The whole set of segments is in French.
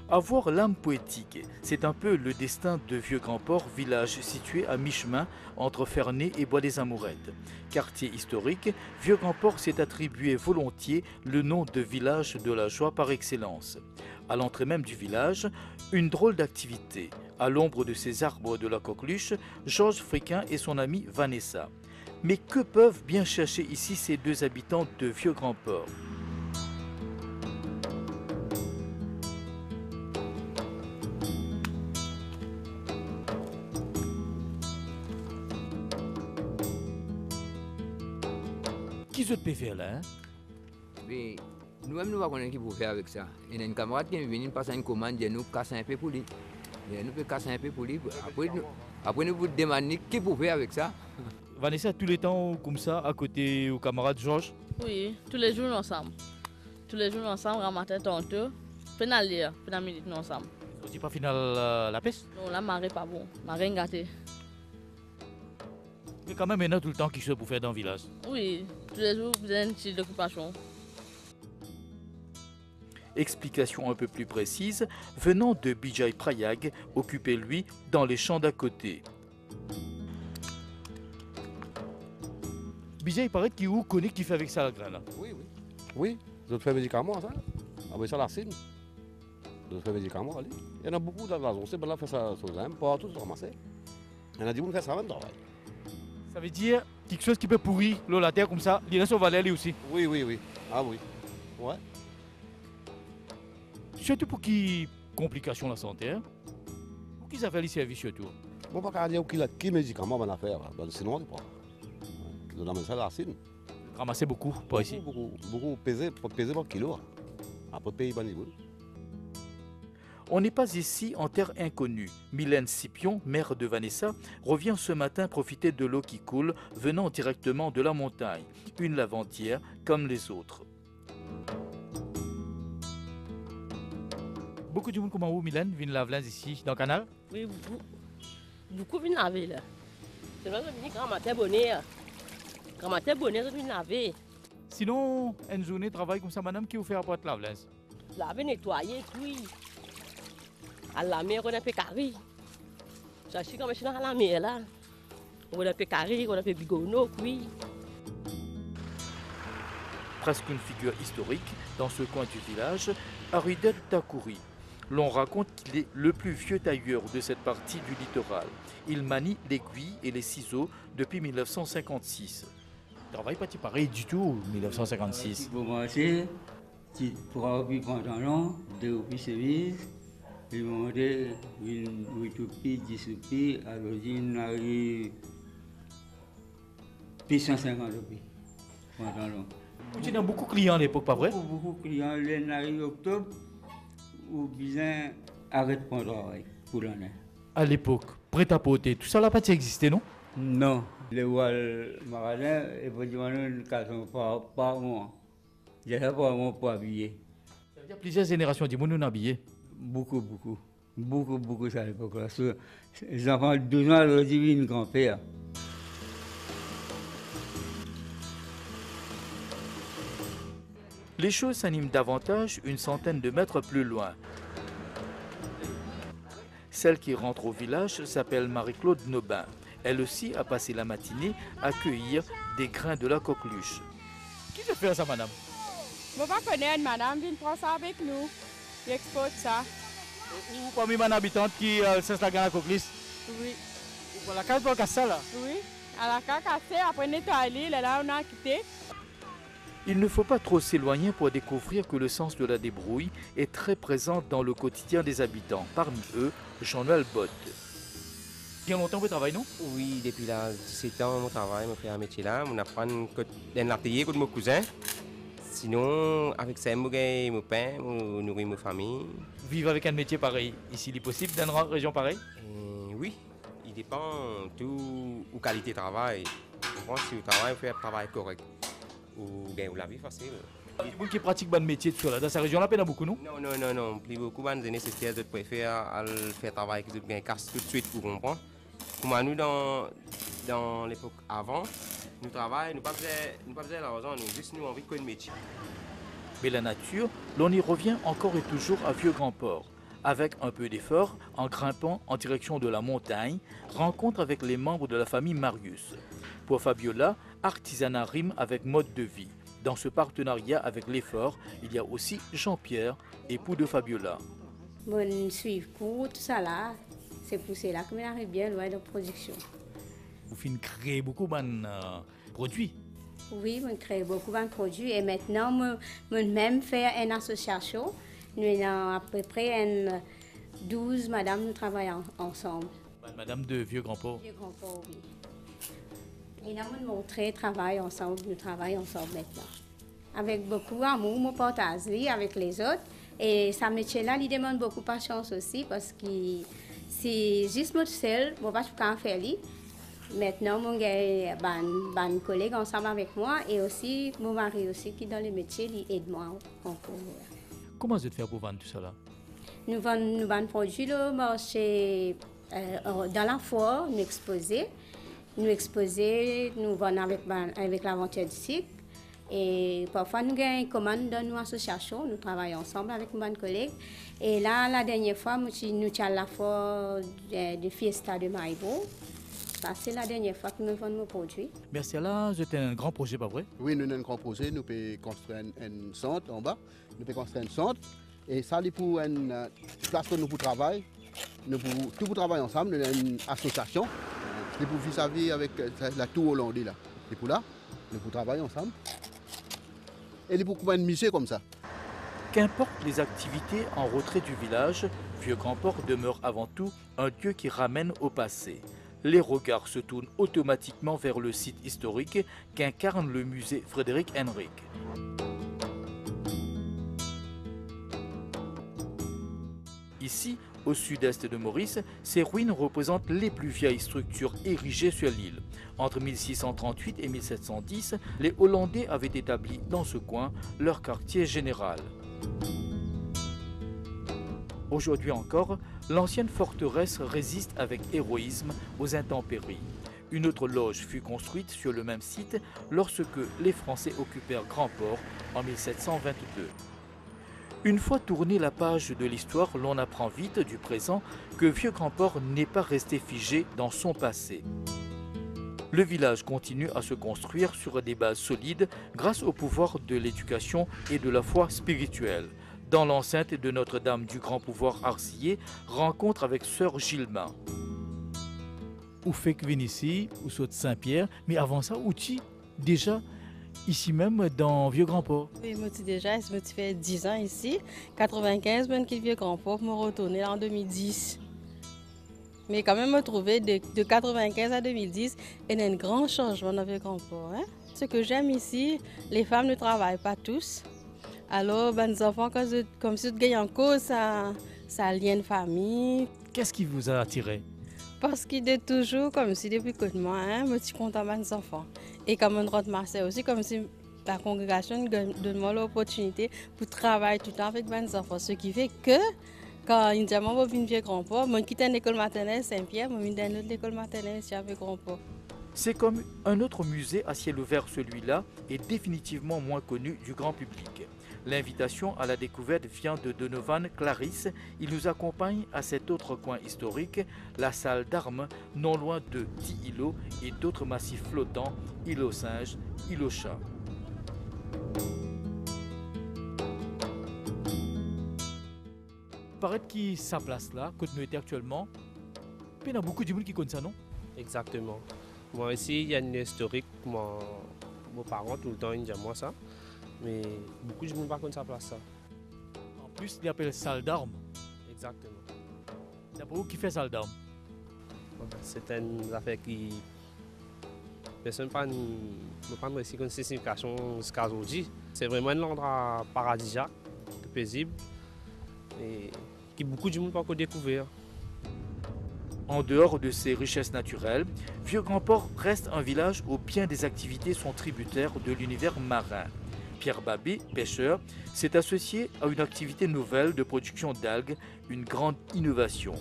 Avoir l'âme poétique, c'est un peu le destin de Vieux-Grand-Port, village situé à mi-chemin entre Ferney et Bois-des-Amourettes. Quartier historique, Vieux-Grand-Port s'est attribué volontiers le nom de village de la joie par excellence. À l'entrée même du village, une drôle d'activité. À l'ombre de ces arbres de la coqueluche, Georges Fréquin et son amie Vanessa. Mais que peuvent bien chercher ici ces deux habitants de Vieux-Grand-Port? Qui se peut faire là, hein? Mais nous-mêmes, nous ne connaissons pas qui peut faire avec ça. Il y a une camarade qui est venue passer une commande, nous casser un peu pour lui. Et nous pouvons casser un peu pour lui. Après nous vous demandons qui peut faire avec ça. Vanessa, tous les temps comme ça, à côté au camarade Georges? Oui, tous les jours nous ensemble. Tous les jours nous ensemble, ramater tantôt. Pénal lire, pénal milite nous ensemble. On dit pas final la peste? Non, la marée pas bon, marée gâtée. Mais quand même, il y en a tout le temps qui se pour faire dans le village. Oui, tous les jours, vous avez une petite occupation. Explication un peu plus précise, venant de Bijay Prayag, occupé lui dans les champs d'à côté. Bijay, il paraît qu'il connaît qui fait avec ça la graine. Oui, oui. Oui, d'autres font médicaments, ça. Avec ça, la cine. D'autres font médicaments, allez. Il y en a beaucoup dans la zone. C'est bien là, fait ça, ça, pas tout ramasser. Il y en a dit, on fait ça même travail. Ça veut dire quelque chose qui peut pourrir l'eau la terre comme ça, il reste au valet lui aussi. Oui, oui, oui. Ah oui. Ouais. Surtout pour qui complications la santé, hein? Pour qui ça fait les services surtout? Bon, pas dire qui médicament on a faire. Sinon, on ne pas. On a ça la cine. Ramasser beaucoup, pas ici. Beaucoup peser par kilo. Après, payer par niveau. On n'est pas ici en terre inconnue. Mylène Scipion, mère de Vanessa, revient ce matin profiter de l'eau qui coule venant directement de la montagne. Une lavandière comme les autres. Beaucoup de monde comme vous, Mylène, viennent laver ici dans le canal? Oui, beaucoup viennent laver là. C'est là que je dis grand matin bonheur. Grand matin bonheur, je viens laver. Sinon, une journée de travail comme ça, madame, qui vous fait apporter la laver? Laver, nettoyer, oui. À la mer, on a fait carré. Ça, c'est comme je suis dans la mer là. On a fait carré, on a fait bigono, oui. Presque une figure historique dans ce coin du village, Aridel Takouri. L'on raconte qu'il est le plus vieux tailleur de cette partie du littoral. Il manie l'aiguille et les ciseaux depuis 1956. Travail pas pareil du tout, 1956. Pour commencer, pour avoir pu pantalon, deux services. Ils m'ont monté une utopie, 10 soupirs, à l'origine, arrive plus 150 roupies. Pantalon. Vous avez beaucoup de clients à l'époque, pas vrai? Beaucoup de clients, l'année arrive octobre, ou bien arrête pour travail pour l'année. À l'époque, prêt-à-porter, tout ça n'a pas existé, non? Non. Les walls maradins, et pour dire une casson par mois. J'ai pas par mois pour habiller. Ça veut dire plusieurs générations de monde non habillés. Beaucoup, beaucoup. Beaucoup, ça à l'époque-là. Les enfants de 12 ans, leur dit une grand-père. Les choses s'animent davantage une centaine de mètres plus loin. Celle qui rentre au village s'appelle Marie-Claude Nobin. Elle aussi a passé la matinée à cueillir des grains de la coqueluche. Qui veut faire ça, madame? Je ne vais pas connaître, madame, viens prendre ça avec nous. Il expose ça. Ou parmi une habitante qui cesse la graine à coqueluche? Oui. Pour la case pour casser là? Oui. À la cacassée, après nettoyer, là, on a quitté. Il ne faut pas trop s'éloigner pour découvrir que le sens de la débrouille est très présent dans le quotidien des habitants. Parmi eux, Jean-Noël Bott. Bien longtemps vous travaillez, non? Oui, depuis là, 17 ans, mon travail, je fais un métier là. On apprend dans l'atelier avec mon cousin. Sinon, avec ça, je gagne mon pain, je nourris ma famille. Vivre avec un métier pareil, ici, il est possible dans une région pareille? Oui, il dépend tout de la qualité de travail. Je pense que si vous travaillez, vous faites un travail correct. Ou bien la vie facile. Les gens qui pratiquent le métier dans cette région-là, il y en a beaucoup, non? Non. Plus beaucoup de nécessaires de préférer faire travail que de casse tout de suite pour comprendre. Comme nous, dans l'époque avant, nous travaillons, nous ne pas besoin l'argent, nous juste nous envie de connaître le métier. Mais la nature, l'on y revient encore et toujours à Vieux-Grand-Port. Avec un peu d'effort, en grimpant en direction de la montagne, rencontre avec les membres de la famille Marius. Pour Fabiola, artisanat rime avec mode de vie. Dans ce partenariat avec l'effort, il y a aussi Jean-Pierre, époux de Fabiola. Bon, suivre cours, tout ça là, c'est pour cela que je arrive bien loin de production. Vous finissez créer beaucoup de produits. Oui, je crée beaucoup de produits et maintenant, je même faire une association. Nous avons à peu près 12 madames, nous travaillons ensemble. Madame de Vieux-Grand-Port. Vieux-Grand-Port, oui. Et nous avons montré travail ensemble, nous travaillons ensemble maintenant. Avec beaucoup d'amour, je partage avec les autres. Et ce métier-là, il demande beaucoup de patience aussi parce que c'est juste moi seule, je ne peux pas faire ça. Maintenant, j'ai des collègues ensemble avec moi et aussi mon mari aussi qui est dans le métier, il aide moi encore. Comment vous faites pour vendre tout ça là? Nous vendons des produits le marché dans la foire, nous exposer. Nous vendons avec l'aventure du cycle. Et parfois, nous avons une commande dans nos associations, nous travaillons ensemble avec nos collègues. Et là, la dernière fois, nous avons la foire de Fiesta de Maïbo. C'est la dernière fois que nous vendons nos produits. Merci, là, c'était un grand projet, pas vrai? Oui, nous avons un grand projet. Nous pouvons construire un centre en bas. Nous pouvons construire un centre. Et ça, c'est pour une place pour nous pour travailler. Nous pour travailler ensemble, nous avons une association. C'est pour vis-à-vis avec la tour hollandaise là. Et pour là, nous pour travailler ensemble. Et pour un musée comme ça. Qu'importe les activités en retrait du village, Vieux-Grand-Port demeure avant tout un lieu qui ramène au passé. Les regards se tournent automatiquement vers le site historique qu'incarne le musée Frédéric Henrique. Ici, au sud-est de Maurice, ces ruines représentent les plus vieilles structures érigées sur l'île. Entre 1638 et 1710, les Hollandais avaient établi dans ce coin leur quartier général. Aujourd'hui encore, l'ancienne forteresse résiste avec héroïsme aux intempéries. Une autre loge fut construite sur le même site lorsque les Français occupèrent Grand-Port en 1722. Une fois tournée la page de l'histoire, l'on apprend vite du présent que Vieux-Grand-Port n'est pas resté figé dans son passé. Le village continue à se construire sur des bases solides grâce au pouvoir de l'éducation et de la foi spirituelle. Dans l'enceinte de Notre-Dame du Grand Pouvoir Arcillé, rencontre avec Sœur Gilma. Ou fait que venir ici, ou saute Saint-Pierre, mais avant ça, outil déjà ici même dans Vieux-Grand-Port. Oui, moi déjà, je me fait 10 ans ici. 95, je suis Vieux-Grand-Port, je me retourner en 2010. Mais quand même, me trouver de 95 à 2010, il y a un grand changement dans Vieux-Grand-Port. Hein? Ce que j'aime ici, les femmes ne travaillent pas tous. Alors, les enfants, comme si tu gagnes en cause, ça lie une famille. Qu'est-ce qui vous a attiré? Parce qu'il est toujours comme si depuis que moi, hein, je suis content des enfants. Et comme on rentre Marseille aussi, comme si la congrégation donne-moi l'opportunité pour travailler tout le temps avec les enfants. Ce qui fait que quand il dit à moi, je viens Vieux-Grand-Port, je quitte l'école maternelle Saint-Pierre, je viens dans l'école maternelle ici à Vieux-Grand-Port. C'est comme un autre musée à ciel ouvert, celui-là est définitivement moins connu du grand public. L'invitation à la découverte vient de Donovan Clarisse. Il nous accompagne à cet autre coin historique, la salle d'armes, non loin de 10 îlots et d'autres massifs flottants, île aux singes, île aux chats. Paraît que sa place là, quand nous étions actuellement, il y a beaucoup de gens qui connaissent ça, non? Exactement. Moi ici, il y a une historique, mes parents tout le temps ils disent moi ça. Mais beaucoup de gens ne connaissent pas sa place. Ça. En plus, il appelle salle d'armes. Exactement. C'est pour vous qui fait salle d'armes? C'est une affaire qui. Personne ne prend ici comme signification jusqu'à aujourd'hui. C'est vraiment un endroit paradisiaque, paisible, et que beaucoup de monde ne peut pas découvrir. En dehors de ses richesses naturelles, Vieux-Grand-Port reste un village où bien des activités sont tributaires de l'univers marin. Pierre Babé, pêcheur, s'est associé à une activité nouvelle de production d'algues, une grande innovation.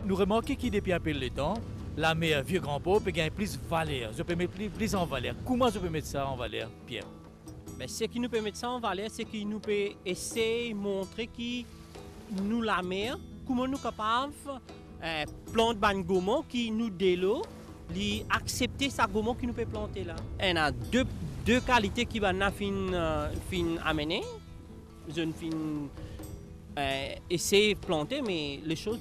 Nous remarquons qu'il depuis un peu de temps, la mer Vieux-Grand-Port peut gagner plus de valeur. Je peux mettre plus en valeur. Comment je peux mettre ça en valeur, Pierre? Ce qui nous peut mettre ça en valeur, c'est qu'il nous peut essayer de montrer que nous la mer, comment nous capables planter ban gourmand qui nous délo, li accepter sa gourmand qui nous peut planter là. On a deux qualités qui va fin amener. Je ne fin essayer de planter, mais les choses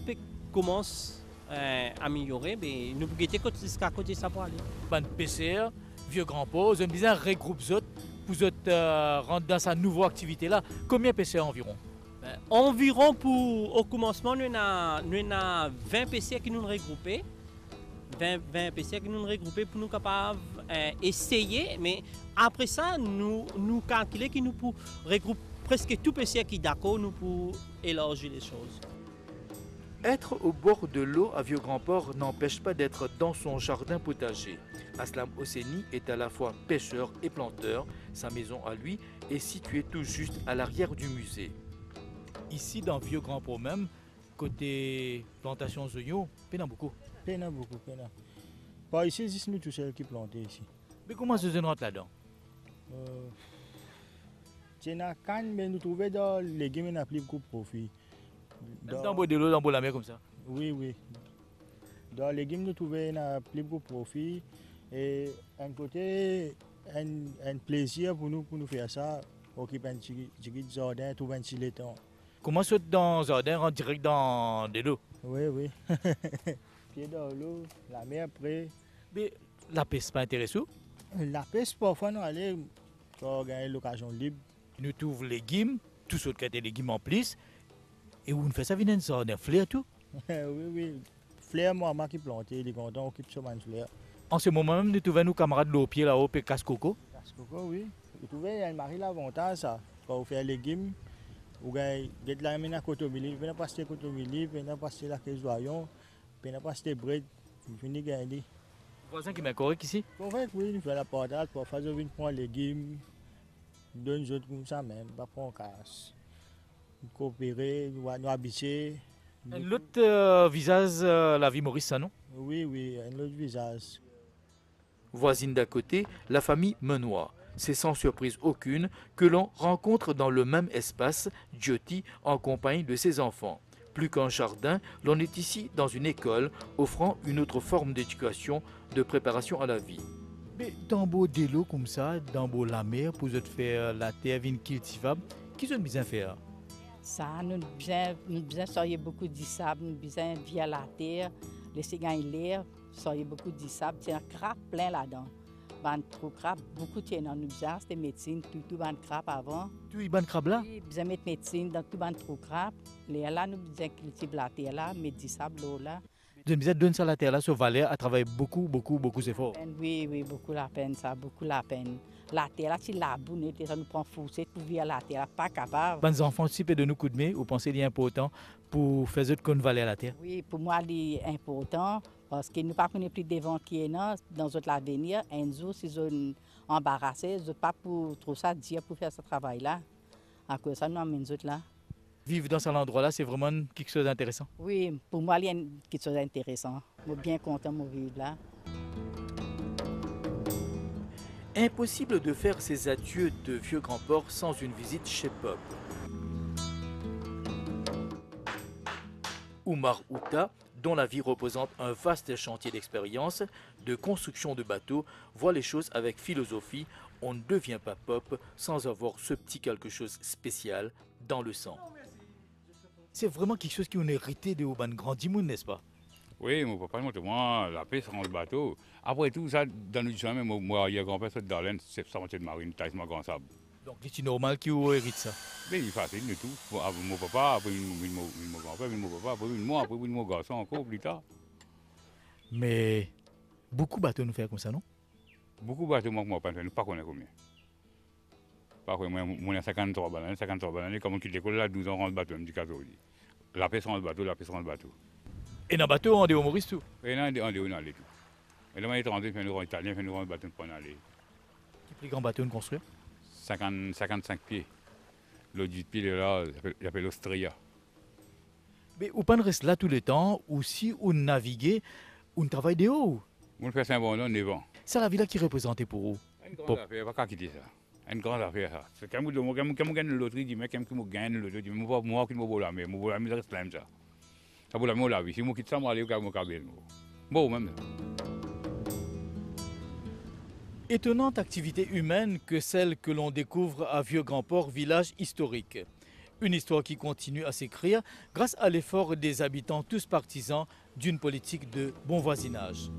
commencent à améliorer. Mais nous pouvons guetter jusqu'à côté ça pour aller. Ban PCR, vieux grand-père, je me disais regroupe zot pour rentrer dans sa nouvelle activité là. Combien PCR environ? Environ au commencement, nous avons 20 PCR qui nous regroupés. 20 PCR qui nous regroupés pour nous capables essayer. Mais après ça, nous calculons que nous pouvons regrouper presque tout PCR qui est d'accord, nous pouvons élargir les choses. Être au bord de l'eau à Vieux-Grand-Port n'empêche pas d'être dans son jardin potager. Aslam Hosseini est à la fois pêcheur et planteur. Sa maison à lui est située tout juste à l'arrière du musée. Ici, dans Vieux-Grand-Port même, côté plantation oignons, peine beaucoup. Peine beaucoup, peine. Pas ici, c'est nous tous seuls qui plantons ici. Mais comment se rentre là-dedans? C'est une canne, mais nous trouvons dans les légumes, on a plus beaucoup de profit. Dans de l'eau, dans la mer comme ça? Oui, oui. Dans les légumes, nous trouvons on a plus beaucoup de profit. Et un côté, un plaisir pour nous faire ça, occuper un petit jardin, trouver un petit laiton. Comment sauter dans le jardin, en direct dans de l'eau? Oui, oui. Pied dans l'eau, la mer après. Mais la pêche, pas intéressant? La pêche, parfois, nous allons quand on a l'occasion libre. Nous trouvons les légumes, tous ceux qui ont des légumes en plus. Et où on fait ça, vient un fleur tout? Oui, oui. Fleur, moi qui plante, il est content, on occupe sur une fleur. En ce moment même, nous trouvons nos camarades de l'eau pied là-haut, et casse-coco. Casse-coco, oui. Vous trouvez, il y a l'avantage, ça. Quand vous faites les légumes, vous avez la mine à cotomili, vous n'avez pas acheté cotomili, vous n'avez pas acheté la caisse-voyant, vous n'avez pas acheté bread, vous finissez gagner. Voisin qui m'a correct ici? Correct, oui, nous faisons la partage, parfois nous venons prendre les légumes, nous donnons les autres comme ça même, pas prendre casse. Nous coopérer, nous habiter. Un autre visage, la vie Maurice, ça non? Oui, oui, un autre visage. Voisine d'à côté, la famille Menoir. C'est sans surprise aucune que l'on rencontre dans le même espace Jyoti en compagnie de ses enfants. Plus qu'un jardin, l'on est ici dans une école offrant une autre forme d'éducation, de préparation à la vie. Mais dans beau délo comme ça, dans beau la mer, pour faire la terre cultivable, qu'est-ce que nous besoin faire? Ça, nous besoin sortir beaucoup de sable, nous besoin via la terre, laisser gagner l'air, sortir beaucoup de sable, c'est un crabe plein là-dedans. Ban trop crabe, beaucoup tiennent nous besoin, c'était médecine, tout ban crabe avant. Tu ban crabe là? Oui, besoin mettre médecine dans tout ban trop crabe. Là, nous besoin cultiver la terre là, mettre du sable là. Nous besoin donner ça la terre là, sur Valère, à travailler beaucoup d'efforts. Oui, oui, beaucoup la peine, ça, beaucoup la peine. La terre là, si la boue, ça nous prend forcer pour vivre la terre, pas capable. Les enfants, si peu de nous coup de main, vous pensez qu'il est important pour faire autre qu'on valait à la terre? Oui, pour moi, il est important parce que nous ne connaissons plus des vents qui sont dans l'avenir. Un jour, si nous embarrassés, je ne pas pour trop ça dire pour faire ce travail-là. À cause de ça, nous amènons là. Vivre dans cet endroit-là, c'est vraiment quelque chose d'intéressant? Oui, pour moi, il y a quelque chose d'intéressant. Je suis bien content de vivre là. Impossible de faire ses adieux de Vieux-Grand-Port sans une visite chez Pop. Oumar Outa, dont la vie représente un vaste chantier d'expérience, de construction de bateaux, voit les choses avec philosophie. On ne devient pas Pop sans avoir ce petit quelque chose spécial dans le sang. C'est vraiment quelque chose qu'on a hérité de Oban Grand Dimoun, n'est-ce pas? Oui, mon papa, moi, la paix sur le bateau. Après tout, ça, dans le chemin, moi, il y a grand-père, c'est d'Arlène, c'est ça, de marine, taille, grand sable. Donc, c'est normal qu'il hérite ça? Mais il est facile du tout. Mon papa, après mon grand-père, mon papa, après moi, après mon garçon, encore plus tard. Mais beaucoup de bateaux nous font comme ça, non? Beaucoup de bateaux, moi, je ne sais pas combien. Par contre, moi, j'ai 53 bananes, comme on quitte l'école, là, 12 ans, on rentre le bateau, me dit 14 ans. La paix sur le bateau, la paix sur le bateau. Et dans le bateau, on est au Maurice tout? Et là, on est au Nalé tout. Et là, on est étranger, puis on est italien, puis on est le bateau pour aller. Quel plus grand bateau de construire? 55 pieds. L'autre pied, là, il appelle l'Austria. Mais ou pas reste là tout le temps, ou si on navigue, on travaille de haut? On fait 5 ans, 9 ans. C'est la ville qui est représentée pour vous? On ne va pas quitter ça. Une grande affaire, ça. C'est quand je gagne la loterie, je dis, mais quand je gagne la loterie, je dis, moi qui me bois la mer, je reste là, ça. Ça vaut la mer, la vie. Si je quitte ça, je vais aller au cabine. Bon, même. Étonnante activité humaine que celle que l'on découvre à Vieux-Grand-Port, village historique. Une histoire qui continue à s'écrire grâce à l'effort des habitants tous partisans d'une politique de bon voisinage.